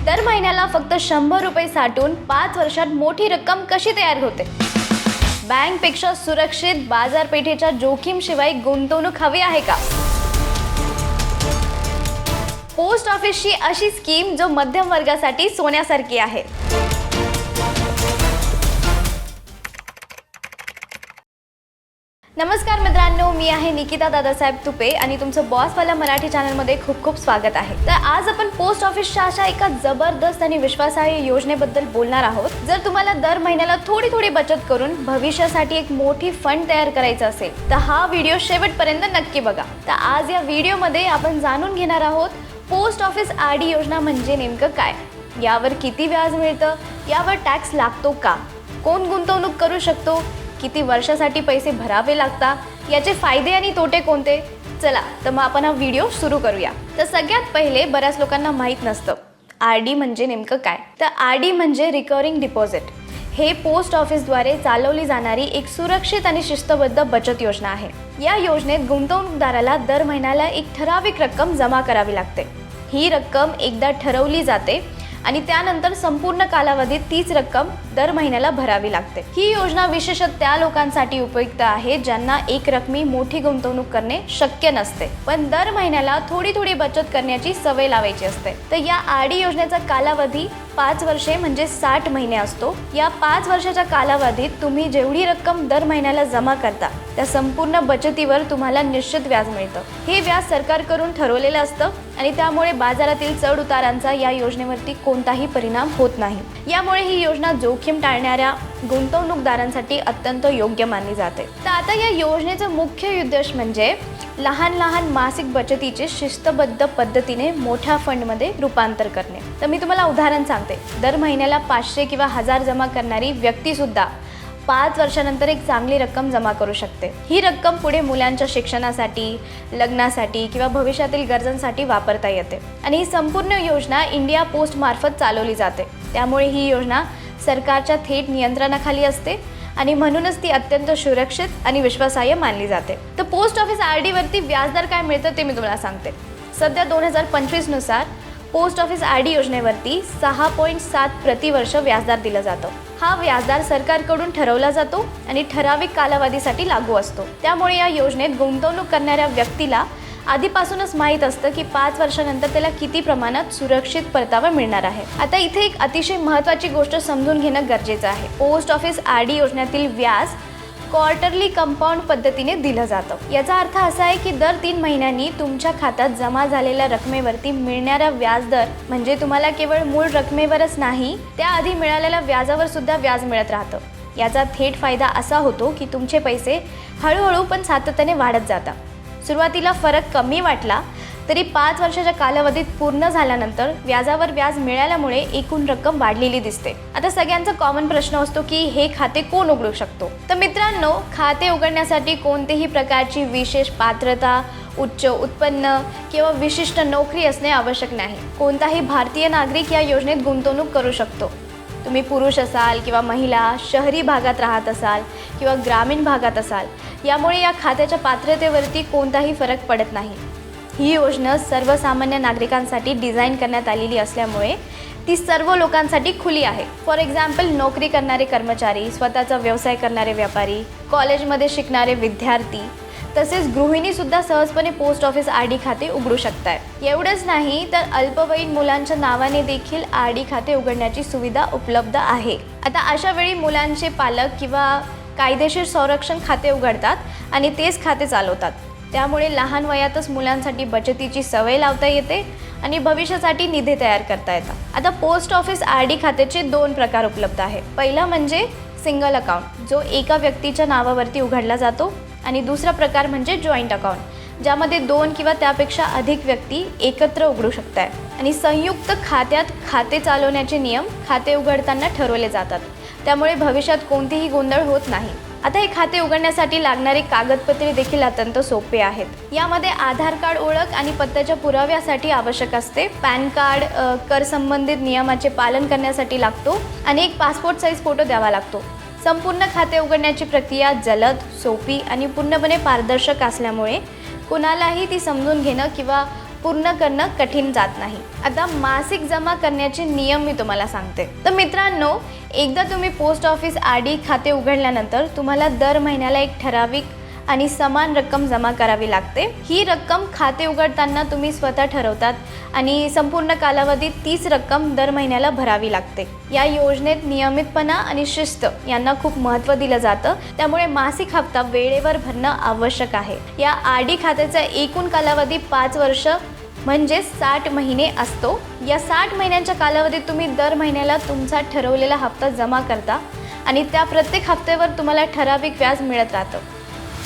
दर महिन्याला फक्त 100 रुपये साठवून 5 वर्षात मोठी रक्कम कशी तयार होते? बँकपेक्षा सुरक्षित बाजारपेठेच्या जोखीमशिवाय गुंतवणूक हवी आहे का? पोस्ट ऑफिसची अशी स्कीम जो मध्यम वर्गासाठी सोन्यासारखी आहे. नमस्कार मित्रांनो, मी आहे निकिता दादासाहेब तुपे आणि तुमचं बॉसवाला मराठी चॅनलमध्ये खूप खूप स्वागत आहे. तर आज आपण पोस्ट ऑफिसच्या अशा एका जबरदस्त आणि विश्वासार्ह योजनेबद्दल बोलणार आहोत. जर तुम्हाला दर महिन्याला थोडी बचत करून भविष्यासाठी एक मोठी फंड तयार करायचा असेल तर हा व्हिडिओ शेवटपर्यंत नक्की बघा. तर आज या व्हिडिओमध्ये आपण जाणून घेणार आहोत पोस्ट ऑफिस आरडी योजना म्हणजे नेमकं काय, यावर किती व्याज मिळतं, यावर टॅक्स लागतो का, कोण गुंतवणूक करू शकतो, किती वर्षासाठी पैसे भरावे लागतात, याचे फायदे आणि तोटे कोणते. चला तर मग आपण हा व्हिडिओ सुरू करूया. तर सगळ्यात पहिले बऱ्याच लोकांना माहीत नसतं आरडी म्हणजे नेमकं काय. तर आरडी म्हणजे रिकरिंग डिपॉझिट. हे पोस्ट ऑफिसद्वारे चालवली जाणारी एक सुरक्षित आणि शिस्तबद्ध बचत योजना आहे. या योजनेत गुंतवणूकदाराला दर महिन्याला एक ठराविक रक्कम जमा करावी लागते. ही रक्कम एकदा ठरवली जाते आणि त्यानंतर संपूर्ण कालावधीत तीच रक्कम दर महिन्याला भरावी लागते. ही योजना विशेषतः त्या लोकांसाठी उपयुक्त आहे ज्यांना एक रकमी मोठी गुंतवणूक करणे शक्य नसते, पण दर महिन्याला थोडी बचत करण्याची सवय लावायची असते. तर या आरडी योजनेचा कालावधी 5 वर्षे म्हणजे 60 महिने असतो. या 5 वर्षाच्या कालावधीत तुम्ही जेवढी रक्कम दर महिन्याला जमा करता त्या संपूर्ण बचतीवर तुम्हाला निश्चित व्याज मिळतं. हे व्याज सरकारकडून ठरवलेलं असतं आणि त्यामुळे बाजारातील चढ उतारांचा या योजनेवरती कोणताही परिणाम होत नाही. यामुळे ही योजना जोखीम टाळणाऱ्या गुंतवणूकदारांसाठी अत्यंत योग्य मानली जाते. तर आता या योजनेचं मुख्य उद्देश म्हणजे लहान मासिक बचतीचे शिस्तबद्ध पद्धतीने मोठ्या फंडमध्ये रूपांतर करणे. तर मी तुम्हाला उदाहरण सांगते. दर महिन्याला 500 किंवा 1000 जमा करणारी व्यक्तीसुद्धा 5 वर्षानंतर एक चांगली रक्कम जमा करू शकते. ही रक्कम पुढे मुलांच्या शिक्षणासाठी, लग्नासाठी किंवा भविष्यातील गरजांसाठी वापरता येते. आणि ही संपूर्ण योजना इंडिया पोस्ट मार्फत चालवली जाते. त्यामुळे ही योजना सरकारच्या थेट नियंत्रणाखाली असते आणि म्हणूनच ती अत्यंत सुरक्षित आणि विश्वासार्ह मानली जाते. तर पोस्ट ऑफिस आरडीवरती व्याजदर काय मिळतं ते मी तुम्हाला सांगते. सध्या 2025 नुसार पोस्ट ऑफिस आरडी योजनेवरती 6.7 प्रतिवर्ष व्याजदर दिलं जातं. हा व्याजदर सरकारकडून ठरवला जातो आणि ठराविक कालावधीसाठी लागू असतो. त्यामुळे या योजनेत गुंतवणूक करणाऱ्या व्यक्तीला आधीपासूनच माहीत असतं की 5 वर्षानंतर त्याला किती प्रमाणात सुरक्षित परतावा मिळणार आहे. आता इथे एक अतिशय महत्त्वाची गोष्ट समजून घेणं गरजेचं आहे. पोस्ट ऑफिस आरडी योजनेतील व्याज क्वार्टरली कंपाऊंड पद्धतीने दिलं जातं. याचा अर्थ असा आहे की दर 3 महिन्यांनी तुमच्या खात्यात जमा झालेल्या रकमेवरती मिळणारा व्याजदर म्हणजे तुम्हाला केवळ मूळ रकमेवरच नाही, त्याआधी मिळालेल्या व्याजावर सुद्धा व्याज मिळत राहतं. याचा थेट फायदा असा होतो की तुमचे पैसे हळूहळू पण सातत्याने वाढत जातात. सुरुवातीला फरक कमी वाटला तरी 5 वर्षाच्या कालावधीत पूर्ण झाल्यानंतर व्याजावर व्याज मिळाल्यामुळे एकूण रक्कम वाढलेली दिसते. आता सगळ्यांचा कॉमन प्रश्न असतो की हे खाते कोण उघडू शकतो. तर मित्रांनो, खाते उघडण्यासाठी कोणतेही प्रकारची विशेष पात्रता, उच्च उत्पन्न किंवा विशिष्ट नोकरी असणे आवश्यक नाही. कोणताही भारतीय नागरिक या योजनेत गुंतवणूक करू शकतो. तुम्ही पुरुष असाल किंवा महिला, शहरी भागात राहत असाल किंवा ग्रामीण भागात असाल, यामुळे या खात्याच्या पात्रतेवरती कोणताही फरक पडत नाही. ही योजना सर्वसामान्य नागरिकांसाठी डिझाईन करण्यात आलेली असल्यामुळे ती सर्व लोकांसाठी खुली आहे. फॉर एक्झाम्पल, नोकरी करणारे कर्मचारी, स्वतःचा व्यवसाय करणारे व्यापारी, कॉलेजमध्ये शिकणारे विद्यार्थी तसेच गृहिणीसुद्धा सहजपणे पोस्ट ऑफिस आरडी खाते उघडू शकतात. एवढंच नाही तर अल्पवयीन मुलांच्या नावाने देखील आरडी खाते उघडण्याची सुविधा उपलब्ध आहे. आता अशा वेळी मुलांचे पालक किंवा कायदेशीर संरक्षण खाते उघडतात आणि तेच खाते चालवतात. त्यामुळे लहान वयातच मुलांसाठी बचतीची सवय लावता येते आणि भविष्यासाठी निधी तयार करता येतात. आता पोस्ट ऑफिस आरडी खात्याचे 2 प्रकार उपलब्ध आहेत. पहिला म्हणजे सिंगल अकाउंट, जो एका व्यक्तीच्या नावावरती उघडला जातो, आणि दुसरा प्रकार म्हणजे जॉईंट अकाउंट, ज्यामध्ये 2 किंवा त्यापेक्षा अधिक व्यक्ती एकत्र उघडू शकतात. आणि संयुक्त खात्यात खाते चालवण्याचे नियम खाते उघडताना ठरवले जातात. त्यामुळे भविष्यात कोणतेही गोंधळ होत नाही. आता हे खाते उघडण्यासाठी लागणारे कागदपत्रे देखील अत्यंत सोपे आहेत. यामध्ये आधार कार्ड ओळख आणि पत्त्याच्या पुराव्यासाठी आवश्यक असते. पॅन कार्ड कर संबंधित नियमाचे पालन करण्यासाठी लागतो आणि एक पासपोर्ट साईज फोटो द्यावा लागतो. संपूर्ण खाते उघडण्याची प्रक्रिया जलद, सोपी आणि पूर्णपणे पारदर्शक असल्यामुळे कुणालाही ती समजून घेणं किंवा पूर्ण करणं कठीण जात नाही. आता मासिक जमा करण्याचे नियम मी तुम्हाला सांगते. तर मित्रांनो, एकदा तुम्ही पोस्ट ऑफिस RD खाते उघडल्यानंतर तुम्हाला दर महिन्याला एक ठराविक आणि समान रक्कम जमा करावी लागते. ही रक्कम खाते उघडताना तुम्ही स्वतः ठरवतात आणि संपूर्ण कालावधीत तीच रक्कम दर महिन्याला भरावी लागते. या योजनेत नियमितपणा आणि शिस्त यांना खूप महत्त्व दिलं जातं. त्यामुळे मासिक हप्ता वेळेवर भरणं आवश्यक आहे. या RD खात्याचा एकूण कालावधी 5 वर्ष म्हणजे 60 महिने असतो. या 60 महिन्यांच्या कालावधीत तुम्ही दर महिन्याला तुमचा ठरवलेला हप्ता जमा करता आणि त्या प्रत्येक हप्त्यावर तुम्हाला ठराविक व्याज मिळत राहतं.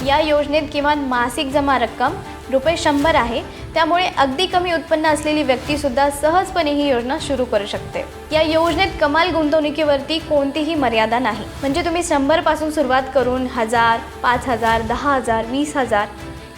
या योजनेत किमान मासिक जमा रक्कम ₹100 आहे. त्यामुळे अगदी कमी उत्पन्न असलेली व्यक्तीसुद्धा सहजपणे ही योजना सुरू करू शकते. या योजनेत कमाल गुंतवणुकीवरती कोणतीही मर्यादा नाही. म्हणजे तुम्ही 100 पासून सुरुवात करून 1000, 5000, 10000, 20000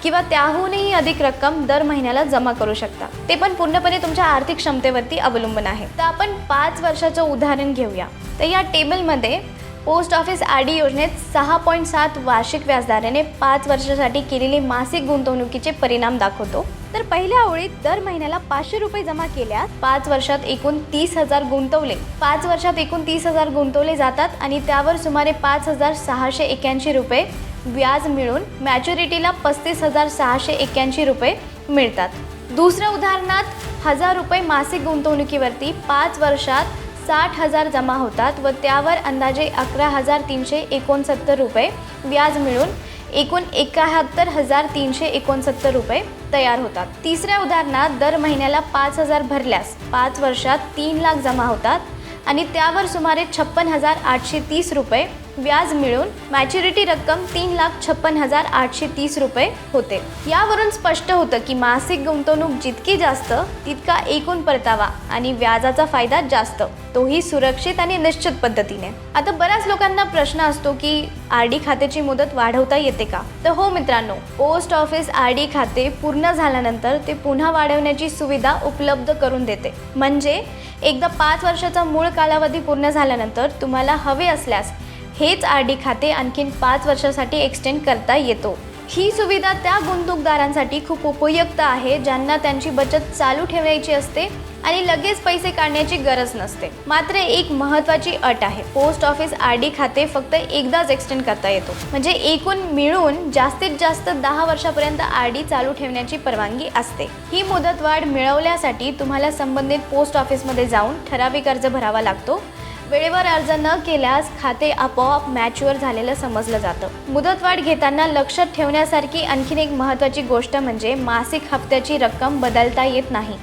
किंवा त्याहूनही अधिक रक्कम दर महिन्याला जमा करू शकता. ते पण पूर्णपणे तुमच्या आर्थिक क्षमतेवरती अवलंबून आहे. तर आपण 5 वर्षाचं उदाहरण घेऊया. तर या टेबलमध्ये पोस्ट ऑफिस RD योजनेत 6.7 वार्षिक व्याजदराने 5 वर्षासाठी केलेले मासिक गुंतवणुकीचे परिणाम दाखवतो. तर पहिल्या ओळीत दर महिन्याला ₹500 जमा केल्यास 5 वर्षात एकूण 30,000 गुंतवले. 5 वर्षात एकूण 30,000 गुंतवले जातात आणि त्यावर सुमारे ₹5,681 व्याज मिळून मॅच्युरिटीला ₹35,681 मिळतात. दुसऱ्या उदाहरणात ₹1,000 मासिक गुंतवणुकीवरती 5 वर्षात 60,000 जमा होतात व त्यावर अंदाजे ₹11,369 व्याज मिळून एकूण ₹71,369 तयार होतात. तिसऱ्या उदाहरणात दर महिन्याला 5,000 भरल्यास 5 वर्षात 3 लाख जमा होतात आणि त्यावर सुमारे ₹56,830 व्याज मिळून मॅच्युरिटी रक्कम ₹3,56,830 होते. यावरून स्पष्ट होतं की मासिक गुंतवणूक जितकी जास्त तितका एकूण परतावा आणि व्याजाचा फायदा जास्त, तोही सुरक्षित आणि निश्चित पद्धतीने. आता बऱ्याच लोकांना प्रश्न असतो की RD खात्याची मुदत वाढवता येते का? तर हो मित्रांनो, पोस्ट ऑफिस RD खाते पूर्ण झाल्यानंतर ते पुन्हा वाढवण्याची सुविधा उपलब्ध करून देते. म्हणजे एकदा 5 वर्षाचा मूळ कालावधी पूर्ण झाल्यानंतर तुम्हाला हवे असल्यास हेच RD खाते आणखीन 5 वर्षासाठी एक्सटेंड करता येतो. ही सुविधा त्या गुंतवणूकदारांसाठी खूप उपयुक्त आहे ज्यांना त्यांची बचत चालू ठेवायची असते आणि लगेच पैसे काढण्याची गरज नसते. मात्र एक महत्त्वाची अट आहे, पोस्ट ऑफिस RD खाते फक्त एकदाच एक्सटेंड करता येतो. म्हणजे एकूण मिळून जास्तीत जास्त 10 वर्षापर्यंत RD चालू ठेवण्याची परवानगी असते. ही मुदतवाढ मिळवण्यासाठी तुम्हाला संबंधित पोस्ट ऑफिसमध्ये जाऊन ठराविक अर्ज भरावा लागतो. वेळेवर अर्ज न केल्यास खाते आपोआप मॅच्युअर झालेलं समजलं जातं. मुदतवाढ घेताना लक्षात ठेवण्यासारखी आणखीन एक महत्त्वाची गोष्ट म्हणजे मासिक हप्त्याची रक्कम बदलता येत नाही.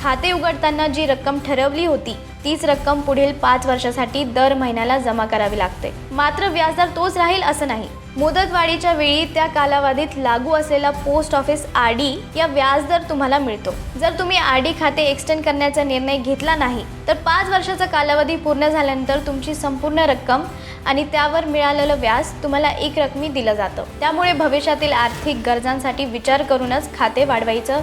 खाते उघडताना जी रक्कम ठरवली होती तीच रक्कम पुढील 5 वर्षासाठी दर महिन्याला जमा करावी लागते. मात्र व्याजदर तोच राहील असं नाही. मुदतवाढीच्या वेळी त्या कालावधीत लागू असलेला पोस्ट ऑफिस RD या व्याजदर तुम्हाला मिळतो. जर तुम्ही RD खाते एक्सटेंड करण्याचा निर्णय घेतला नाही तर 5 वर्षाचा कालावधी पूर्ण झाल्यानंतर तुमची संपूर्ण रक्कम आणि त्यावर मिळालेलं व्याज तुम्हाला एक रकमी दिलं जातं. त्यामुळे भविष्यातील आर्थिक गरजांसाठी विचार करूनच खाते वाढवायचं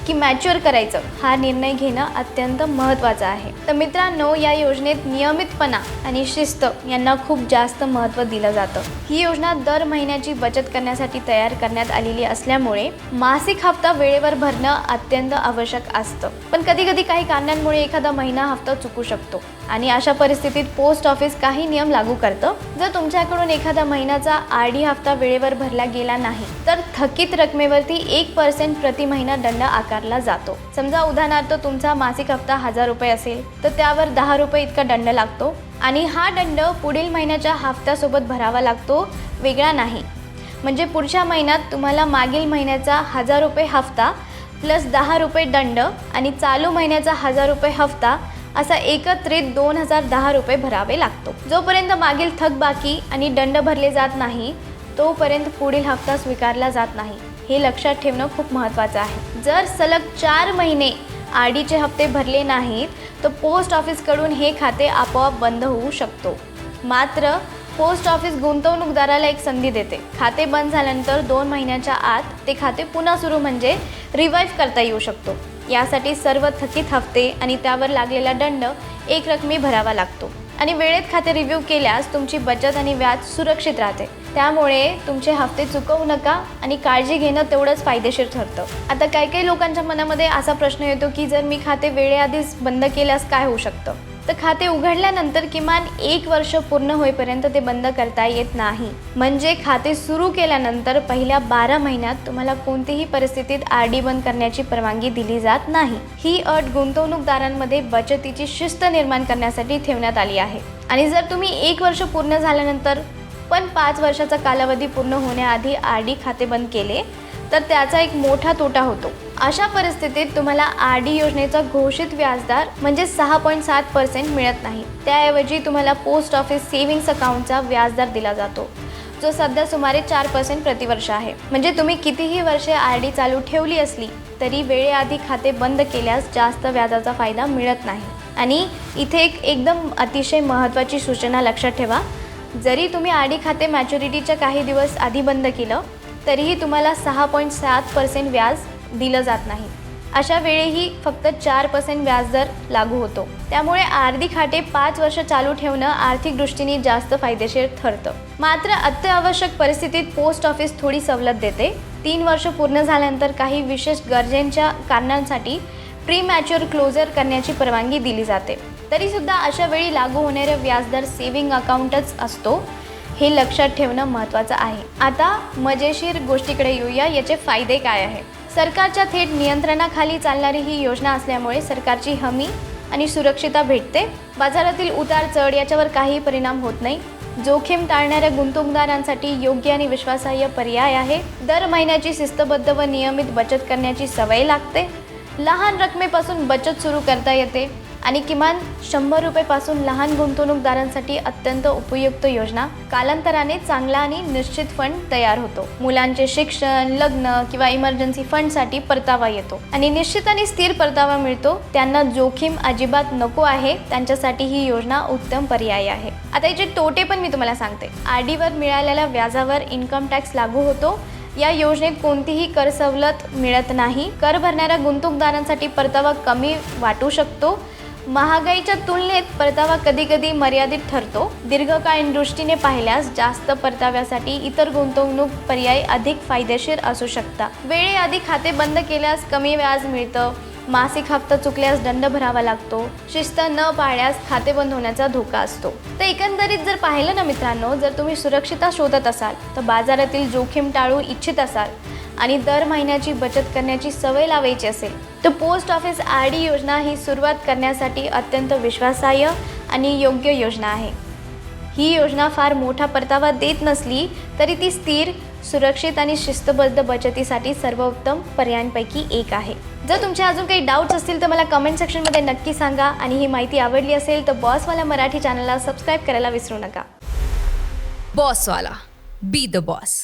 की मॅच्युअर करायचं हा निर्णय घेणं अत्यंत महत्त्वाचं आहे. तर मित्रांनो, या योजनेत नियमितपणा आणि शिस्त यांना खूप जास्त महत्त्व दिलं जातं. ही योजना दर महिन्याची बचत करण्यासाठी तयार करण्यात आलेली असल्यामुळे मासिक हप्ता वेळेवर भरणं अत्यंत आवश्यक असतं. पण कधी काही कारणांमुळे एखादा महिना हप्ता चुकू शकतो आणि अशा परिस्थितीत पोस्ट ऑफिस काही नियम लागू करतं. जर तुमच्याकडून एखादा महिन्याचा RD हप्ता वेळेवर भरला गेला नाही तर थकीत रकमेवरती 1% प्रति महिना दंड आकारला जातो. समजा उदाहरणार्थ तुमचा मासिक हप्ता ₹1000 असेल तर त्यावर ₹10 इतका दंड लागतो आणि हा दंड पुढील महिन्याच्या हप्त्यासोबत भरावा लागतो, वेगळा नाही. म्हणजे पुढच्या महिन्यात तुम्हाला मागील महिन्याचा ₹1000 हप्ता प्लस ₹10 दंड आणि चालू महिन्याचा ₹1000 हप्ता असा एकत्रित ₹2010 भरावे लागतो. जोपर्यंत मागील थकबाकी आणि दंड भरले जात नाही तोपर्यंत पुढील हप्ता स्वीकारला जात नाही. हे लक्षात ठेवणं खूप महत्त्वाचं आहे. जर सलग 4 महिने RDचे हप्ते भरले नाहीत तर पोस्ट ऑफिसकडून हे खाते आपोआप बंद होऊ शकतो. मात्र पोस्ट ऑफिस गुंतवणूकदाराला एक संधी देते. खाते बंद झाल्यानंतर 2 महिन्याच्या आत ते खाते पुन्हा सुरू म्हणजे रिवाईव्ह करता येऊ शकतो. यासाठी सर्व थकीत हप्ते आणि त्यावर लागलेला दंड एक रकमी भरावा लागतो आणि वेळेत खाते रिव्ह्यू केल्यास तुमची बचत आणि व्याज सुरक्षित राहते. त्यामुळे तुमचे हफ्ते चुकवू नका आणि काळजी घेणं तेवढंच फायदेशीर ठरतं. आता काही लोकांच्या मनामध्ये असा प्रश्न येतो की जर मी खाते वेळेआधीच बंद केल्यास काय होऊ शकतं. तर खाते उघडल्यानंतर किमान 1 वर्ष पूर्ण होईपर्यंत ते बंद करता येत नाही. म्हणजे खाते सुरू केल्यानंतर पहिल्या 12 महिन्यात तुम्हाला कोणतीही परिस्थितीत RD बंद करण्याची परवानगी दिली जात नाही. ही अट गुंतवणूकदारांमध्ये बचतीची शिस्त निर्माण करण्यासाठी ठेवण्यात आली आहे. आणि जर तुम्ही 1 वर्ष पूर्ण झाल्यानंतर पण 5 वर्षाचा कालावधी पूर्ण होण्याआधी RD खाते बंद केले तर त्याचा एक मोठा तोटा होतो. अशा परिस्थितीत तुम्हाला RD योजनेचा घोषित व्याजदर म्हणजे 6.7% मिळत नाही. त्याऐवजी तुम्हाला पोस्ट ऑफिस सेव्हिंग्स अकाउंटचा व्याजदर दिला जातो, जो सध्या सुमारे 4% प्रतिवर्ष आहे. म्हणजे तुम्ही कितीही वर्षे RD चालू ठेवली असली तरी वेळेआधी खाते बंद केल्यास जास्त व्याजाचा फायदा मिळत नाही. आणि इथे एकदम अतिशय महत्त्वाची सूचना लक्षात ठेवा. जरी तुम्ही RD खाते मॅच्युरिटीच्या काही दिवस आधी बंद केलं तरीही तुम्हाला 6.7% व्याज दिलं जात नाही. अशा वेळेही फक्त 4% व्याजदर लागू होतो. त्यामुळे RD खाते 5 वर्ष चालू ठेवणं आर्थिक दृष्टीने जास्त फायदेशीर ठरतं. मात्र अत्यावश्यक परिस्थितीत पोस्ट ऑफिस थोडी सवलत देते. 3 वर्ष पूर्ण झाल्यानंतर काही विशेष गरजेच्या कारणांसाठी प्री मॅच्युअर क्लोजर करण्याची परवानगी दिली जाते. तरीसुद्धा अशा वेळी लागू होणारे व्याजदर सेव्हिंग अकाउंटच असतो, हे लक्षात ठेवणं महत्त्वाचं आहे. आता मजेशीर गोष्टीकडे येऊया. याचे फायदे काय आहे. सरकारच्या थेट नियंत्रणाखाली चालणारी ही योजना असल्यामुळे सरकारची हमी आणि सुरक्षितता भेटते. बाजारातील उतार चढ याच्यावर काही परिणाम होत नाही. जोखीम टाळणाऱ्या गुंतवणूकदारांसाठी योग्य आणि विश्वासार्ह पर्याय आहे. दर महिन्याची शिस्तबद्ध व नियमित बचत करण्याची सवय लागते. लहान रकमेपासून बचत सुरू करता येते आणि किमान 100 रुपयेपासून लहान गुंतवणूकदारांसाठी अत्यंत उपयुक्त योजना. कालांतराने चांगला आणि निश्चित फंड तयार होतो. मुलांचे शिक्षण, लग्न किंवा इमर्जन्सी फंडसाठी परतावा येतो आणि निश्चित आणि स्थिर परतावा मिळतो. त्यांना जोखीम अजिबात नको आहे त्यांच्यासाठी ही योजना उत्तम पर्याय आहे. आता याचे तोटे पण मी तुम्हाला सांगते. RD वर मिळालेल्या व्याजावर इन्कम टॅक्स लागू होतो. या योजनेत कोणतीही कर सवलत मिळत नाही. कर भरणाऱ्या गुंतवणूकदारांसाठी परतावा कमी वाटू शकतो. महागाईच्या तुलनेत परतावा कधीकधी मर्यादित ठरतो. दीर्घकालीन दृष्टीने पाहिल्यास जास्त परताव्यासाठी इतर गुंतवणूक पर्याय अधिक फायदेशीर असू शकतात. वेळेआधी खाते बंद केल्यास कमी व्याज मिळतं. मासिक हप्ता चुकल्यास दंड भरावा लागतो. शिस्त न पाळल्यास खाते बंद होण्याचा धोका असतो. तर एकंदरीत जर पाहिलं ना मित्रांनो, जर तुम्ही सुरक्षितता शोधत असाल तर बाजारातील जोखीम टाळू इच्छित असाल आणि दर महिन्याची बचत करण्याची सवय लावायची असेल तर पोस्ट ऑफिस RD योजना ही सुरुवात करण्यासाठी अत्यंत विश्वासार्ह आणि योग्य योजना आहे. ही योजना फार मोठा परतावा देत नसली तरी ती स्थिर, सुरक्षित आणि शिस्तबद्ध बचतीसाठी सर्वोत्तम पर्यायांपैकी एक आहे. जर तुमचे अजून काही डाऊट्स असतील तर मला कमेंट सेक्शनमध्ये नक्की सांगा. आणि ही माहिती आवडली असेल तर बॉसवाला मराठी चॅनलला सबस्क्राईब करायला विसरू नका. बॉसवाला, बी द बॉस.